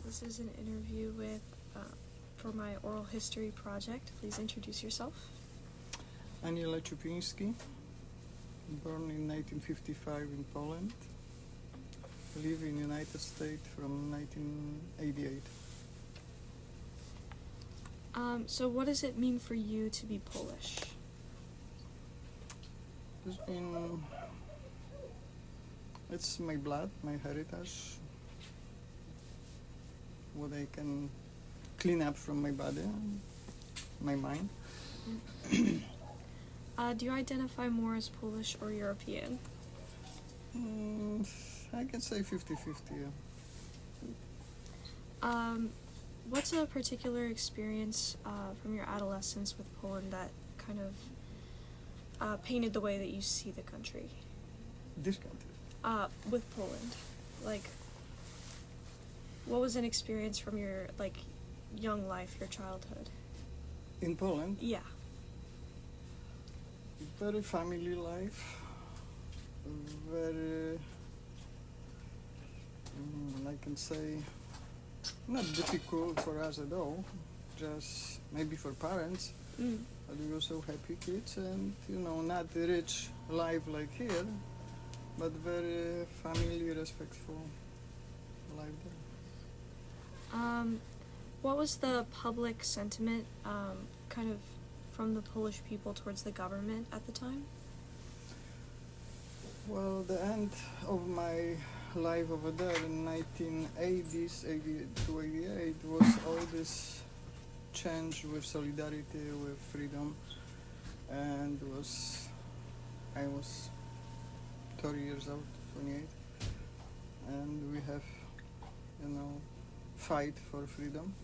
This is an interview with for my oral history project. Please introduce yourself. Aniela, born in 1955 in Poland, live in United States from 1988. So what does it mean for you to be Polish? It's my blood, my heritage, what I can clean up from my body, my mind. Do you identify more as Polish or European? I can say 50-50, yeah. What's a particular experience from your adolescence with Poland that kind of painted the way that you see the country? This country? With Poland. Like, what was an experience from your, young life, your childhood? In Poland? Yeah. Very family life, very, I can say, not difficult for us at all, just maybe for parents, but we were so happy kids and, not rich life like here, but very family, respectful life there. What was the public sentiment, kind of from the Polish people towards the government at the time? Well, the end of my life over there in 1980s, 80 to 88, was all this change with solidarity, with freedom, and I was 30 years old, 28, and we have, fight for freedom.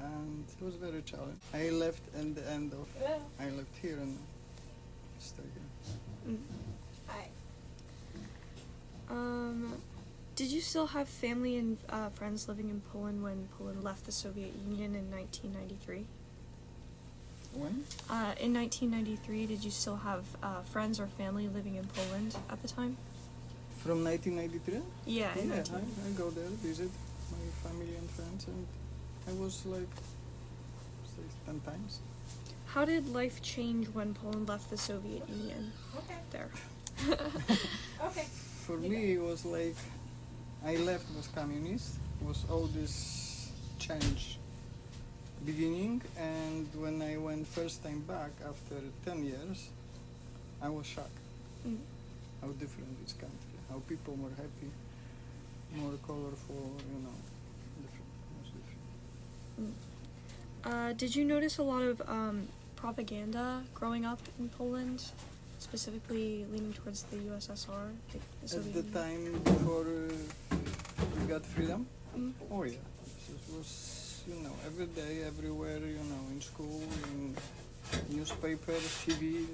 And it was very challenging. I left at the end of, I left here and stayed here. Hi. Did you still have family and friends living in Poland when Poland left the Soviet Union in 1993? When? In 1993, did you still have friends or family living in Poland at the time? From 1993? Yeah, in Yeah, I go there, visit my family and friends, and I was say 10 times. How did life change when Poland left the Soviet Union? Okay. There. Okay. For me, it was like I left was communist, was all this change beginning, and when I went first time back after 10 years, I was shocked how different this country, how people were happy, more colorful, different, much different. Did you notice a lot of propaganda growing up in Poland, specifically leaning towards the USSR? The Soviet At the Union? time before we got freedom? Oh yeah, it was, every day, everywhere, in school, in newspaper, TV,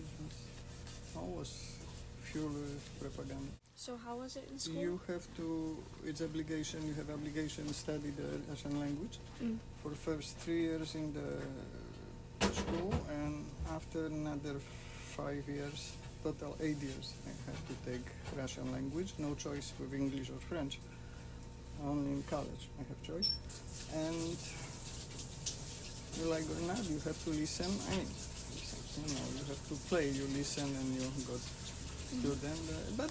always fuel propaganda. So how was it in school? You have to, you have obligation to study the Russian language for first 3 years in the school, and after another 5 years, total 8 years, I have to take Russian language, no choice with English or French, only in college I have choice. And you like or not, you have to listen, you have to play, you listen and you got student, but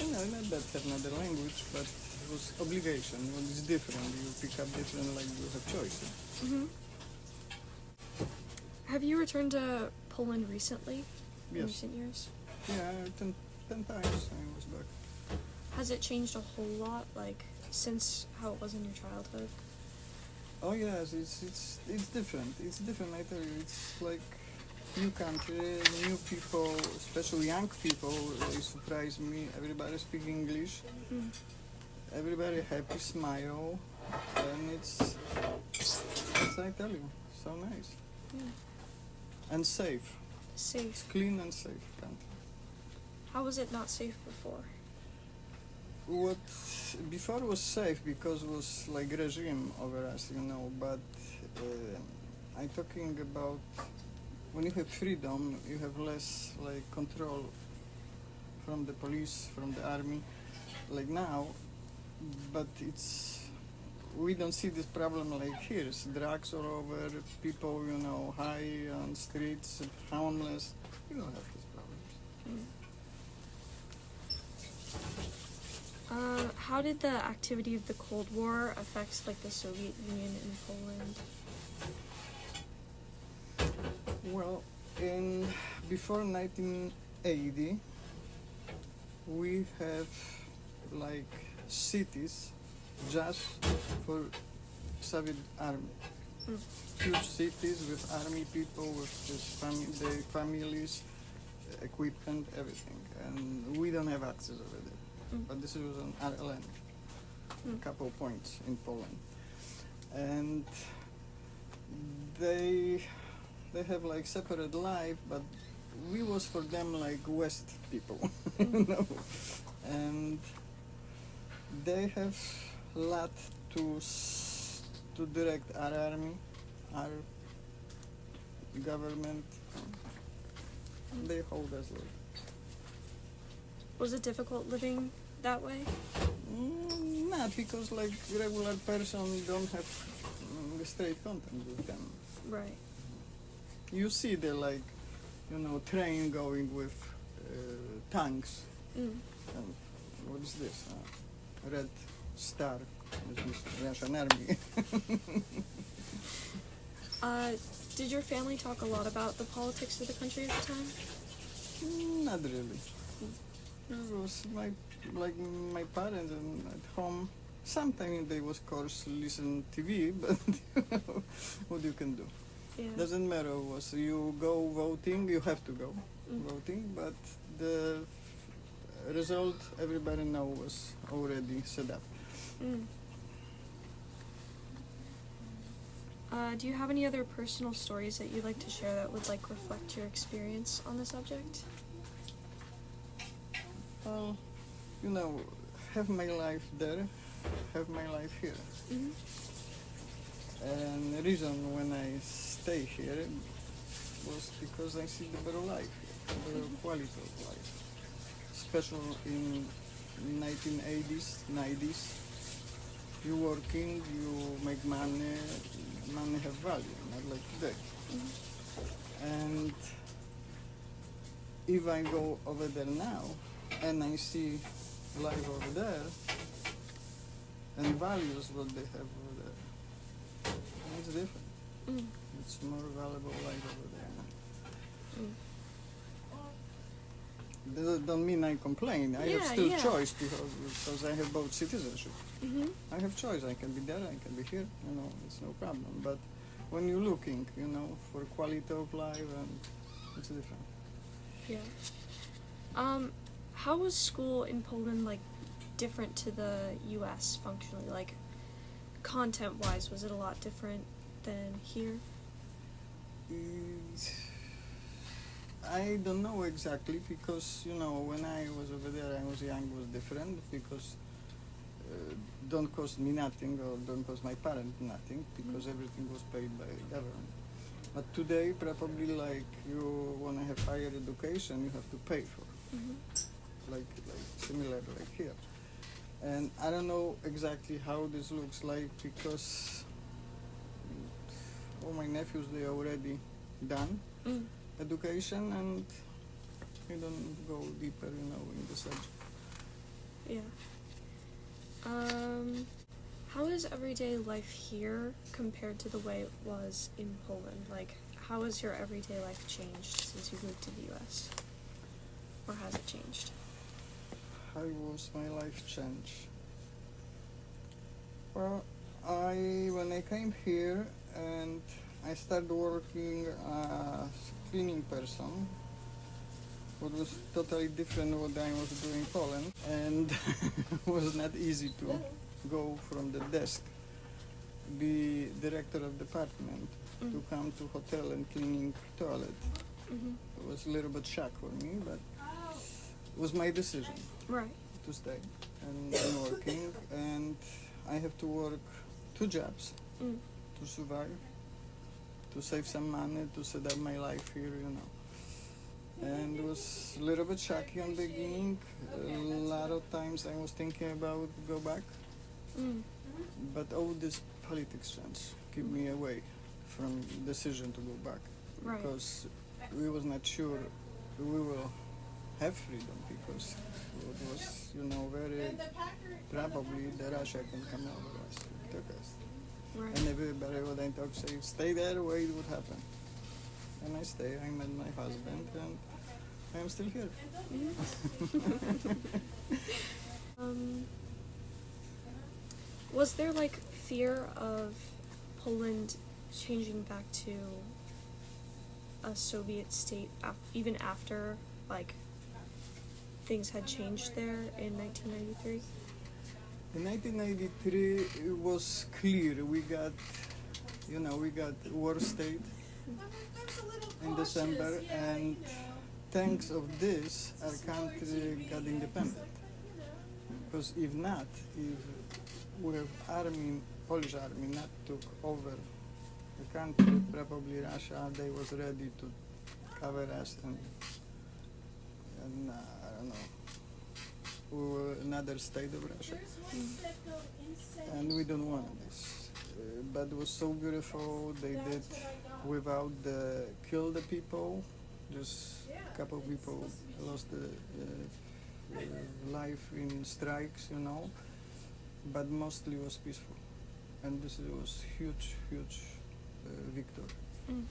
not that have another language, but it was obligation. It's different. You pick up different, like you have choice. Have you returned to Poland recently? Yes. In recent years? Yeah, 10 times I was back. Has it changed a whole lot, since how it was in your childhood? Oh yes, it's different. It's different. I tell you, it's like new country, new people, especially young people. They surprise me. Everybody speak English. Everybody happy, smile, and it's I tell you, so nice. Yeah. And safe. Safe. It's clean and safe country. How was it not safe before? What before was safe because it was like regime over us, but I'm talking about when you have freedom, you have less control from the police, from the army, like now, but it's we don't see this problem like here. It's drugs all over, people, high on streets, homeless. We don't have these problems. How did the activity of the Cold War affect like the Soviet Union in Poland? Well, before 1980, we have like cities just for Soviet army. Huge cities with army people, with their families, equipment, everything, and we don't have access over there. But this was on RLN, a couple of points in Poland, and they have like separate life, but we was for them like West people, and they have a lot to direct our army, our government. They hold us like. Was it difficult living that way? Not because like regular person don't have straight contact with them. Right. You see the like, train going with tanks. And what is this? Red Star, which is Russian army. Did your family talk a lot about the politics of the country at the time? Not really. It was my parents and at home. Sometimes they was course listen TV, but what you can do. Yeah. Doesn't matter. Was you go voting, you have to go voting, but the result everybody know was already set up. Do you have any other personal stories that you'd like to share that would like reflect your experience on the subject? Well, have my life there, have my life here. And the reason when I stay here was because I see the better life here, better quality of life. Especially in 1980s, 90s, you working, you make money have value, not like today. And if I go over there now and I see life over there and values what they have over there, it's different. It's more valuable life over there. That don't mean I complain. I have still choice because I have both citizenship. I have choice. I can be there, I can be here. It's no problem. But when you're looking, for quality of life, and it's different. Yeah. How was school in Poland like different to the U.S. functionally? Like content-wise, was it a lot different than here? I don't know exactly because when I was over there, I was young, was different because don't cost me nothing or don't cost my parents nothing because everything was paid by government. But today, probably like you want to have higher education, you have to pay for, like similar like here. And I don't know exactly how this looks like because all my nephews they already done education and we don't go deeper, in the subject. Yeah. How is everyday life here compared to the way it was in Poland? Like, how has your everyday life changed since you moved to the U.S.? Or has it changed? How was my life changed? Well, when I came here and I started working as a cleaning person, what was totally different what I was doing in Poland, and it was not easy to go from the desk, be director of department, to come to hotel and cleaning toilet. It was a little bit shock for me, but it was my decision to stay and working, and I have to work 2 jobs to survive, to save some money, to set up my life here, And it was a little bit shocking in the beginning. A lot of times I was thinking about go back Mm. But all this politics chance keep me away from decision to go back. Right. Because we was not sure we will have freedom because it was, very probably the Russia can come out of us, took us. Right. And everybody would then talk, say, stay there, wait what happened. And I stay, I met my husband, and I'm still here. Was there like fear of Poland changing back to a Soviet state even after like things had changed there in 1993? In 1993, it was clear we got war state in December, and thanks of this, our country got independent. Because if not, if Polish army not took over the country, probably Russia, they was ready to cover us and I don't know, we were another state of Russia. And we don't want this. But it was so beautiful, they did without kill the people, just a couple of people lost life in strikes, but mostly was peaceful. And this was huge victory. Mm.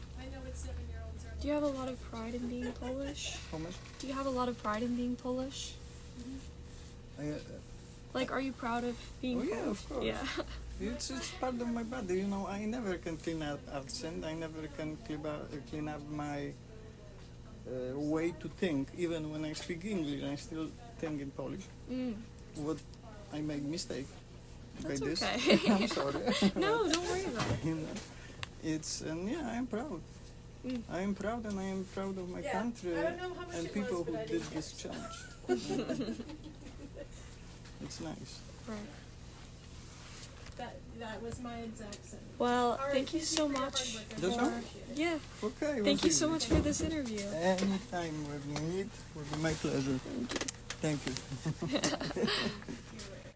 Do you have a lot of pride in being Polish? How much? Do you have a lot of pride in being Polish? Like, are you proud of being Oh, Polish? yeah, of course. Yeah. It's part of my body, I never can clean out accent, I never can clean up my way to think. Even when I speak English, I still think in Polish. Mm. What I make mistake by That's this. okay. I'm sorry. No, don't worry about it. And I am proud. Mm. I am proud, and I am proud of my country and people who did this change. It's nice. Right. That was my exact sentence. Well, All right, thank you so for your much. hard work. That's all? Yeah. Okay. Thank you so much for this interview. Anytime with me, it would be my pleasure. Thank you. You're right.